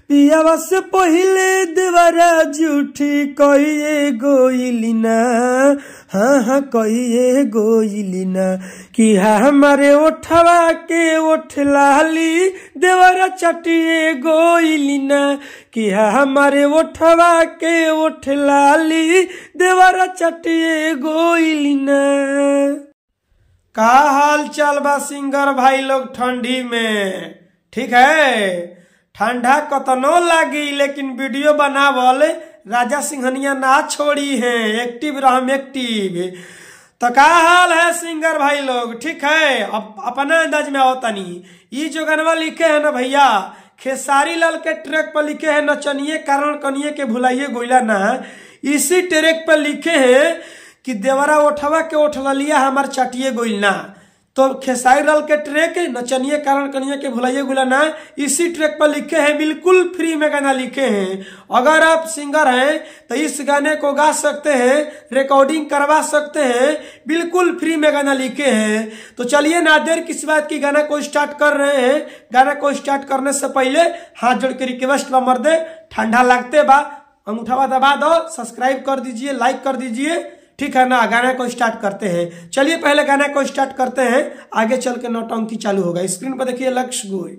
पियावा से पहिले देवरा झूठी कहिए गोइलिना, हाँ कहिए गोइलिना कि हमारे ओठवा के ओठ लाली देवरा चटिए गोइलिना, कि हमारे ओठवा के ओठ लाली देवरा चटिए गोइलिना। का हाल चाल बा सिंगर भाई लोग ठंडी में? ठीक है, ठंडा कतनो लागी लेकिन वीडियो बनावल राजा सिंहनिया ना छोड़ी है, एक्टिव रहम एक्टिव। तो का हाल है सिंगर भाई लोग? ठीक है, अब अपना अंदाज में आओ तनी। ये जो गनवा लिखे है ना भैया, खेसारी लाल के ट्रैक पर लिखे हैं नचनिए कारण कनिए के भुलाइए गोइला ना। इसी ट्रैक पर लिखे हैं कि देवरा ओठवा के ओठ लिया हमार चटिए गोइलना। तो खेसारी लाल के ट्रैक नचनिए कारण कनिए के भुलाइए गोइला ना, इसी ट्रैक पर लिखे हैं, बिल्कुल फ्री में गाना लिखे हैं। अगर आप सिंगर हैं तो इस गाने को गा सकते हैं, रिकॉर्डिंग करवा सकते हैं, बिल्कुल फ्री में गाना लिखे हैं। तो चलिए ना देर किस बात की, गाना को स्टार्ट कर रहे हैं। गाना को स्टार्ट करने से पहले हाथ जोड़ के रिक्वेस्ट बा मर्दे, ठंडा लगते बा अंगूठा दबा दो, सब्सक्राइब कर दीजिए, लाइक कर दीजिए, ठीक है ना। गाना को स्टार्ट करते हैं। चलिए पहले गाना को स्टार्ट करते हैं, आगे चल के नौटंकी चालू होगा। स्क्रीन पर देखिए लक्ष्य गोई।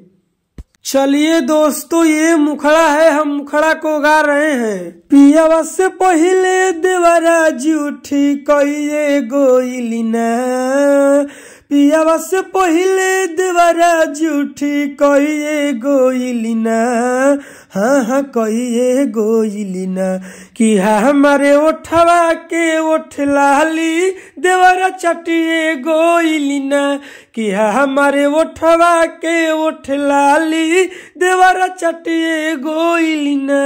चलिए दोस्तों, ये मुखड़ा है, हम मुखड़ा को गा रहे हैं। पियावा से पहिले देवरा झूठी कहिए गोइलिना, पियावा से पहिले देवरा झूठी कहिए गोइलिना, हाँ कहिए गोइलिना, कि हमारे ओठवा के ओठ लाली देवरा चटिए गोइलिना, कि हमारे ओठवा के ओठ लाली देवरा चटिए गोइलिना।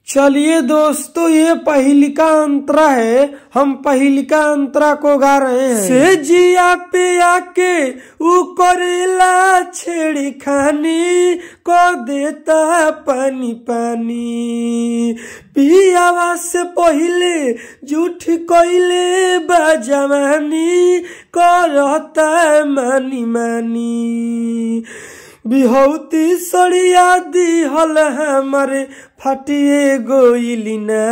चलिए दोस्तों, ये पहिलिका अंतरा है, हम पहिलिका अंतरा को गा रहे हैं। से जिया पे आके ऊ करेला छेड़ी खानी को देता पानी पानी, पियावा से पहिले झूठ कइले बजवानी करता मानी मानी, बिहौती सड़िया दिहल हमारे फटिए गोइलिना,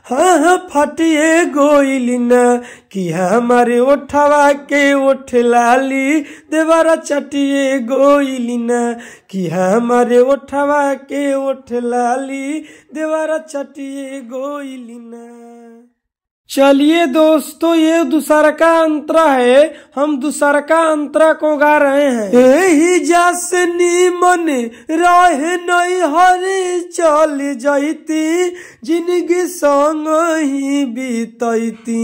हाँ फटिए गोइलिना, कि हमारे ओठवा के ओठ लाली देवरा चटिए गोइलिना, कि हमारे ओठवा के ओठ लाली देवरा चटिए गोइलिना। चलिए दोस्तों, ये दूसरा का अंतरा है, हम दूसरा का अंतरा को गा रहे हैं। एही जैसे नीमन रहे नहीं हरे चल जाती, जिंदगी संग ही बीतती,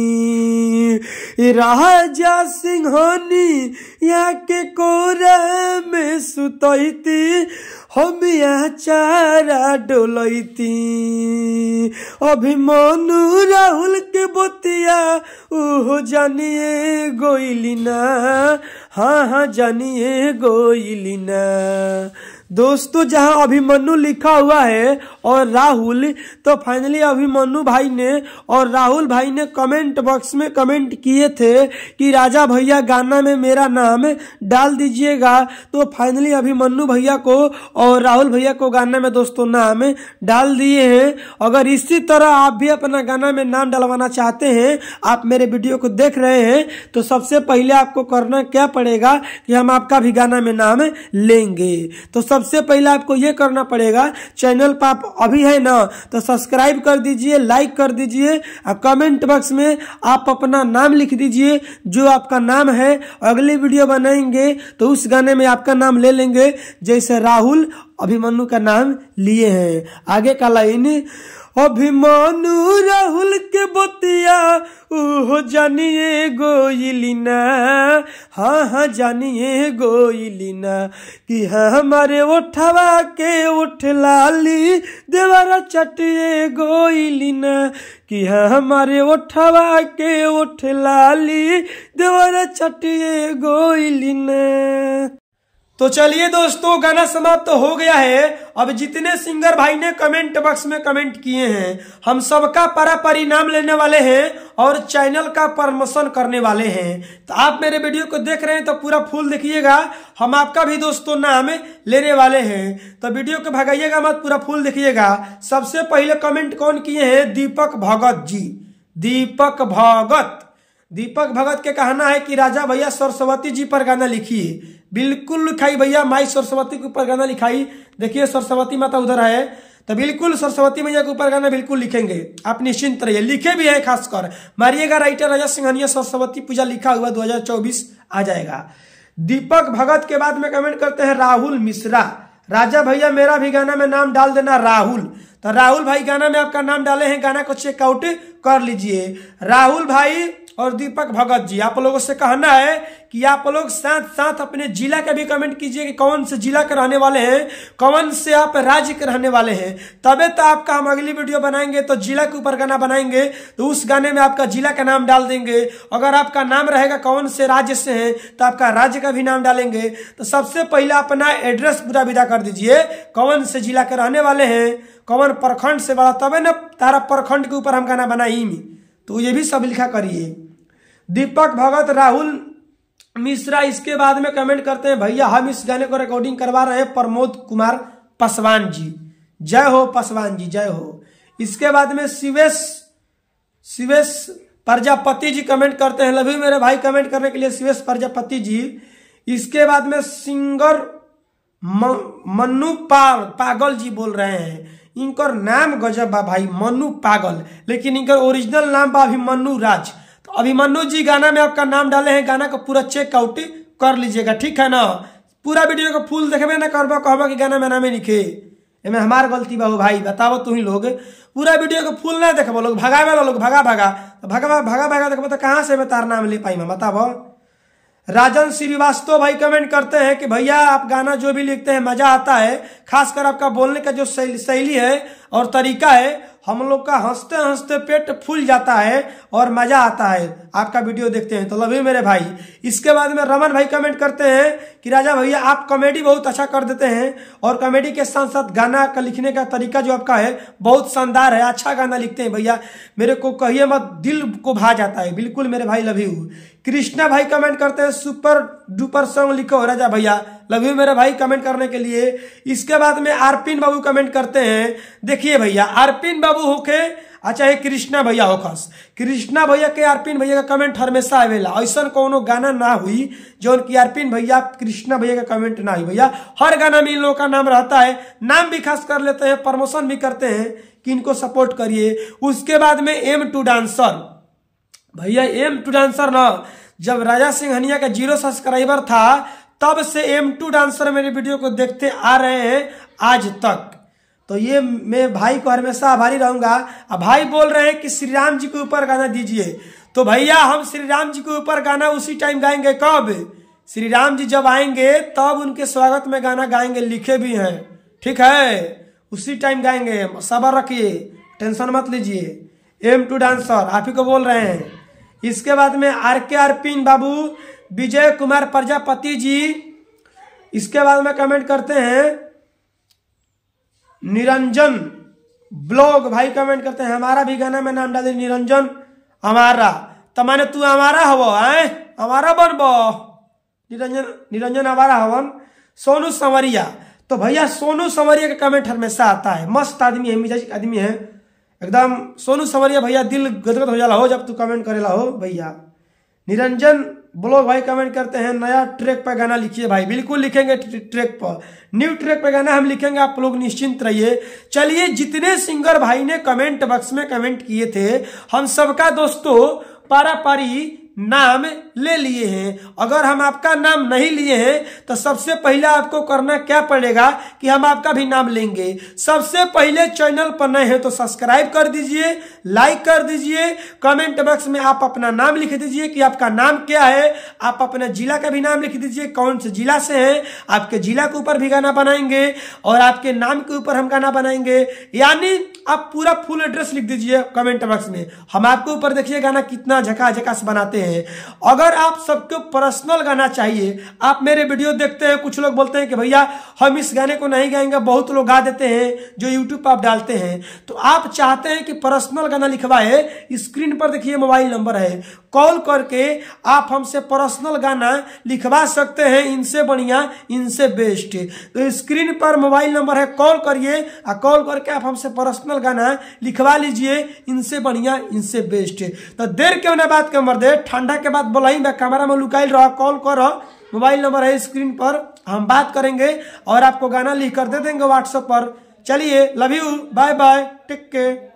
राजा सिंहनी यहाँ के कोरा में सुतती, हम यहाँ चारा डोलती, अभिमन्यु राहुल के बतिया ओहो जानिए गोइलिना, हाँ जानिए गोइलिना। दोस्तों, जहां अभिमन्यु लिखा हुआ है और राहुल, तो फाइनली अभिमन्यु भाई ने और राहुल भाई ने कमेंट बॉक्स में कमेंट किए थे कि राजा भैया गाना में मेरा नाम डाल दीजिएगा। तो फाइनली अभिमन्यु भैया को और राहुल भैया को गाना में दोस्तों नाम डाल दिए हैं। अगर इसी तरह आप भी अपना गाना में नाम डलवाना चाहते हैं, आप मेरे वीडियो को देख रहे हैं, तो सबसे पहले आपको करना क्या पड़ेगा कि हम आपका भी गाना में नाम लेंगे। तो सबसे पहले आपको ये करना पड़ेगा, चैनल पर आप अभी है ना तो सब्सक्राइब कर दीजिए, लाइक कर दीजिए, और कमेंट बॉक्स में आप अपना नाम लिख दीजिए जो आपका नाम है। अगली वीडियो बनाएंगे तो उस गाने में आपका नाम ले लेंगे, जैसे राहुल अभिमन्यु का नाम लिए हैं। आगे का लाइन, अभिमन्यु राहुल के बतिया ओहो जानिए गोइलिना, हाँ जानिए गोइलिना, कि हमारे ओठवा के ओठ लाली देवरा चटिए गोइलिना, कि हमारे ओठवा के ओठ लाली देवरा चटिए गोइलिना। तो चलिए दोस्तों, गाना समाप्त तो हो गया है। अब जितने सिंगर भाई ने कमेंट बॉक्स में कमेंट किए हैं, हम सबका पारापारी नाम लेने वाले हैं और चैनल का प्रमोशन करने वाले हैं। तो आप मेरे वीडियो को देख रहे हैं तो पूरा फुल देखिएगा, हम आपका भी दोस्तों नाम लेने वाले हैं। तो वीडियो को भगाइएगा मत, पूरा फुल देखिएगा। सबसे पहले कमेंट कौन किए हैं? दीपक भगत जी। दीपक भगत के कहना है कि राजा भैया सरस्वती जी पर गाना लिखिए। बिल्कुल लिखाई भैया, माई सरस्वती के ऊपर गाना लिखाई। देखिए सरस्वती माता उधर है, तो बिल्कुल सरस्वती मैया के ऊपर गाना बिल्कुल लिखेंगे। आप निश्चिंत रहिए, लिखे भी है। खासकर मारिएगा राइटर राजा सिंघानिया सरस्वती पूजा लिखा हुआ 2024 आ जाएगा। दीपक भगत के बाद में कमेंट करते हैं राहुल मिश्रा। राजा भैया मेरा भी गाना में नाम डाल देना राहुल। तो राहुल भाई गाना में आपका नाम डाले हैं, गाना को चेकआउट कर लीजिए। राहुल भाई और दीपक भगत जी, आप लोगों से कहना है कि आप लोग साथ साथ अपने जिला का भी कमेंट कीजिए कि कौन से जिला के रहने वाले हैं, कौन से आप राज्य के रहने वाले हैं। तबे तो आपका हम अगली वीडियो बनाएंगे तो जिला के ऊपर गाना बनाएंगे तो उस गाने में आपका जिला का नाम डाल देंगे। अगर आपका नाम रहेगा कौन से राज्य से है तो आपका राज्य का भी नाम डालेंगे। तो सबसे पहले अपना एड्रेस पूरा विदा कर दीजिए, कौन से जिला के रहने वाले हैं, कौन प्रखंड से बड़ा, तबे न तारा प्रखंड के ऊपर हम गाना बनाई। तो ये भी सब लिखा करिए। दीपक भगत, राहुल मिश्रा। इसके बाद में कमेंट करते हैं भैया हम इस गाने को रिकॉर्डिंग करवा रहे हैं प्रमोद कुमार पासवान जी। जय हो पासवान जी, जय हो। इसके बाद में शिवेश प्रजापति जी कमेंट करते हैं। लव यू मेरे भाई कमेंट करने के लिए शिवेश प्रजापति जी। इसके बाद में सिंगर मन्नू पागल जी बोल रहे हैं। इनकर नाम गजब बा भाई, मन्नू पागल, लेकिन इनकर ओरिजिनल नाम बा अभिमन्यु राज। तो अभिमन्यु जी गाना में आपका नाम डाले हैं, गाना को पूरा चेकआउट कर लीजिएगा, ठीक है ना। पूरा वीडियो को फुल देखबे ना करबो, कहबो कि गाना में नामे लिखे, एमे हमार गलती बा हो भाई, बताओ तुम ही लोग। पूरा वीडियो को फुल ना देखबो, लोग भगावे लोग भगा देखबो तो कहां से मैं तार नाम ले पाई, मैं बताओ। राजन श्रीवास्तव भाई कमेंट करते हैं कि भैया आप गाना जो भी लिखते हैं मजा आता है, खासकर आपका बोलने का जो शैली है और तरीका है, हम लोग का हंसते हंसते पेट फूल जाता है और मजा आता है आपका वीडियो देखते हैं। तो लव यू मेरे भाई। इसके बाद में रमन भाई कमेंट करते हैं कि राजा भैया आप कॉमेडी बहुत अच्छा कर देते हैं और कॉमेडी के साथ साथ गाना का लिखने का तरीका जो आपका है बहुत शानदार है, अच्छा गाना लिखते हैं भैया, मेरे को कहिए मत, दिल को भा जाता है। बिल्कुल मेरे भाई, लव यू। कृष्णा भाई कमेंट करते हैं सुपर डुपर सॉन्ग लिखो राजा भैया, लव यू मेरे भाई कमेंट करने के लिए। इसके बाद में आरपीन बाबू कमेंट करते हैं। देखिए भैया, आरपीन बाबू होके अच्छा है, कृष्णा भैया हो, खास कृष्णा भैया के आरपीन भैया का कमेंट हमेशा आवेला। ऐसा कोनो गाना ना हुई जो उनकी आरपीन भैया कृष्णा भैया का कमेंट ना हुई भैया। हर गाना में इन लोगों का नाम रहता है, नाम भी खास कर लेते हैं, प्रमोशन भी करते हैं कि इनको सपोर्ट करिए। उसके बाद में M2 डांसर भैया, M2 डांसर ना, जब राजा सिंघानिया का 0 सब्सक्राइबर था तब से M2 डांसर मेरे वीडियो को देखते आ रहे हैं आज तक। तो ये मैं भाई को हमेशा आभारी रहूंगा। अब भाई बोल रहे हैं कि श्री राम जी के ऊपर गाना दीजिए, तो भैया हम श्री राम जी के ऊपर गाना उसी टाइम गाएंगे। कब? श्री राम जी जब आएंगे तब उनके स्वागत में गाना गाएंगे, लिखे भी हैं, ठीक है, उसी टाइम गाएंगे, सब्र रखिए, टेंशन मत लीजिए। M2 डांसर आप ही को बोल रहे हैं। इसके बाद में RK आरपीन बाबू, विजय कुमार प्रजापति जी। इसके बाद में कमेंट करते हैं निरंजन ब्लॉग भाई कमेंट करते हैं हमारा भी गाना में नाम डाले निरंजन हमारा, तो माने तू हमारा हवो, हमारा बनबो, निरंजन हमारा हवन। सोनू संवरिया, तो भैया सोनू संवरिया का कमेंट हमेशा आता है, मस्त आदमी है, मिजाज आदमी है एकदम। सोनू संवरिया भैया दिल गदगद हो जाला हो जब तू कमेंट करेला हो भैया। निरंजन ब्लॉग भाई कमेंट करते हैं नया ट्रैक पर गाना लिखिए भाई, बिल्कुल लिखेंगे ट्रैक पर, न्यू ट्रैक पर गाना हम लिखेंगे, आप लोग निश्चिंत रहिए। चलिए, जितने सिंगर भाई ने कमेंट बॉक्स में कमेंट किए थे हम सबका दोस्तों पारापारी नाम ले लिए हैं। अगर हम आपका नाम नहीं लिए हैं तो सबसे पहले आपको करना क्या पड़ेगा कि हम आपका भी नाम लेंगे। सबसे पहले चैनल पर नए हैं तो सब्सक्राइब कर दीजिए, लाइक कर दीजिए, कमेंट बॉक्स में आप अपना नाम लिख दीजिए कि आपका नाम क्या है, आप अपने जिला का भी नाम लिख दीजिए, कौन से जिला से हैं, आपके जिला के ऊपर भी गाना बनाएंगे और आपके नाम के ऊपर हम गाना बनाएंगे। यानी आप पूरा फुल एड्रेस लिख दीजिए कमेंट बॉक्स में। हम आपके ऊपर देखिए गाना कितना झकाझकास बनाते हैं। अगर आप सबको पर्सनल गाना चाहिए, आप मेरे वीडियो देखते हैं, कुछ लोग बोलते हैं कि भैया हम इस गाने को नहीं गाएंगे, बहुत लोग गा देते हैं जो यूट्यूब पर आप डालते हैं, तो आप चाहते हैं कि पर्सनल गाना लिखवाए, स्क्रीन पर देखिए मोबाइल नंबर है, कॉल करके आप हमसे पर्सनल गाना लिखवा सकते हैं। इनसे बढ़िया, इनसे बेस्ट। तो स्क्रीन पर मोबाइल नंबर है, कॉल करिए और कॉल करके आप हमसे पर्सनल गाना लिखवा लीजिए। इनसे बढ़िया, इनसे बेस्ट। तो देर क्यों ना बात के मर्दे, ठंडा के बाद बोला ही मैं कैमरा में लुकाइल रहा, कॉल करो, मोबाइल नंबर है स्क्रीन पर, हम बात करेंगे और आपको गाना लिख कर दे देंगे व्हाट्सएप पर। चलिए, love you, bye bye, take care.